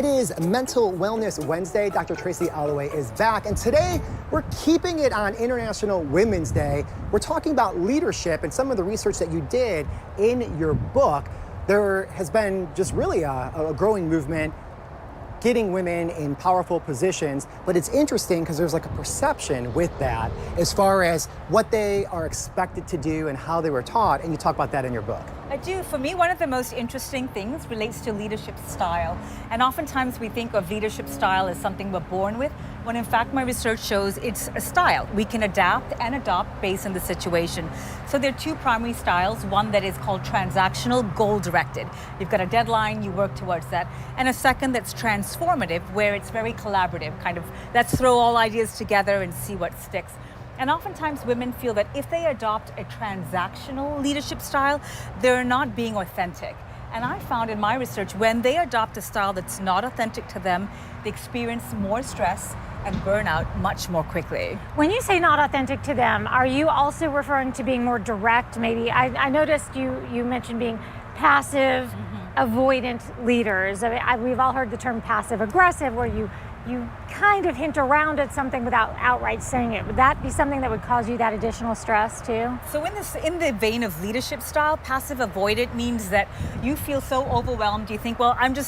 It is Mental Wellness Wednesday. Dr. Tracy Alloway is back, and today we're keeping it on International Women's Day. We're talking about leadership and some of the research that you did in your book. There has been just really a growing movement getting women in powerful positions, but it's interesting because there's like a perception with that as far as what they are expected to do and how they were taught, and you talk about that in your book. I do. For me, one of the most interesting things relates to leadership style. And oftentimes we think of leadership style as something we're born with, when in fact my research shows it's a style. We can adapt and adopt based on the situation. So there are two primary styles, one that is called transactional, goal-directed. You've got a deadline, you work towards that. And a second that's transformative, where it's very collaborative, kind of let's throw all ideas together and see what sticks. And oftentimes women feel that if they adopt a transactional leadership style, they're not being authentic. And I found in my research, when they adopt a style that's not authentic to them, they experience more stress and burnout much more quickly. When you say not authentic to them, are you also referring to being more direct? Maybe I noticed you mentioned being passive, avoidant leaders. We've all heard the term passive aggressive, where you kind of hint around at something without outright saying it. Would that be something that would cause you that additional stress too? So in the vein of leadership style, passive avoidant means that you feel so overwhelmed, you think, well, I'm going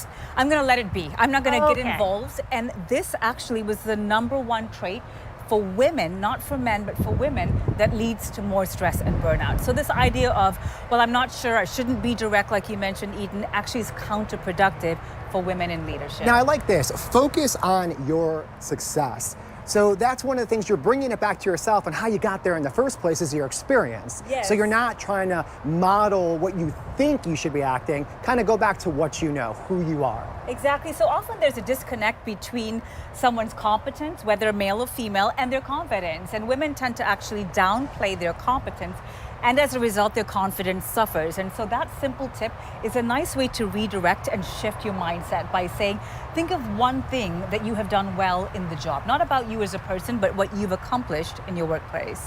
to let it be. I'm not going to get involved. And this actually was the #1 trait for women, not for men, but for women, that leads to more stress and burnout. So this idea of, well, I'm not sure, I shouldn't be direct, like you mentioned, Eden, actually is counterproductive for women in leadership. Now, I like this. Focus on your success. So that's one of the things, you're bringing it back to yourself, and how you got there in the first place is your experience. Yes. So you're not trying to model what you think you should be acting, kind of go back to what you know, who you are. Exactly. So often there's a disconnect between someone's competence, whether male or female, and their confidence. And women tend to actually downplay their competence, and as a result, their confidence suffers. And so that simple tip is a nice way to redirect and shift your mindset by saying, think of one thing that you have done well in the job. Not about you as a person, but what you've accomplished in your workplace.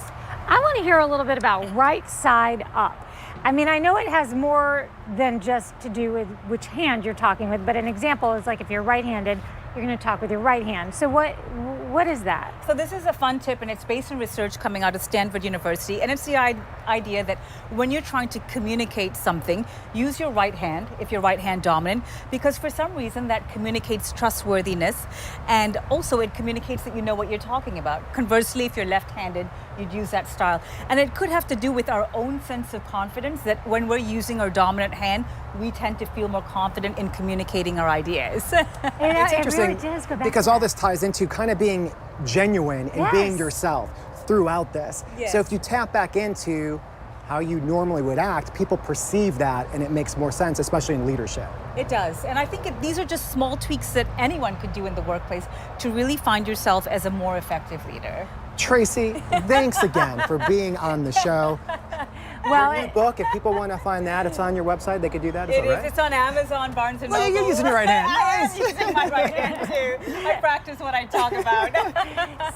I want to hear a little bit about right side up. I mean, I know it has more than just to do with which hand you're talking with, but an example is like if you're right-handed, you're going to talk with your right hand. So what is that? So this is a fun tip, and it's based on research coming out of Stanford University. And it's the idea that when you're trying to communicate something, use your right hand if you're right hand dominant, because for some reason that communicates trustworthiness, and also it communicates that you know what you're talking about. Conversely, if you're left-handed, you'd use that style. And it could have to do with our own sense of confidence, that when we're using our dominant hand, we tend to feel more confident in communicating our ideas. It's interesting, it really does go back because to all that. this ties into kind of being genuine and being yourself throughout this. Yes. So if you tap back into how you normally would act, people perceive that, and it makes more sense, especially in leadership. It does. And I think these are just small tweaks that anyone could do in the workplace to really find yourself as a more effective leader. Tracy, thanks again for being on the show. Well, Your book, if people want to find that, it's on your website. They could do that. Is It that is. right? It's on Amazon, Barnes & Noble. Well, you're using your right hand. I Nice. am using my right hand too. I practice what I talk about.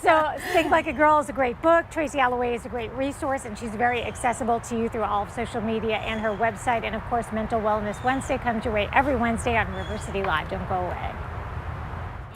so Think Like a Girl is a great book. Tracy Alloway is a great resource, and she's very accessible to you through all of social media and her website. And of course, Mental Wellness Wednesday comes your way every Wednesday on River City Live. Don't go away.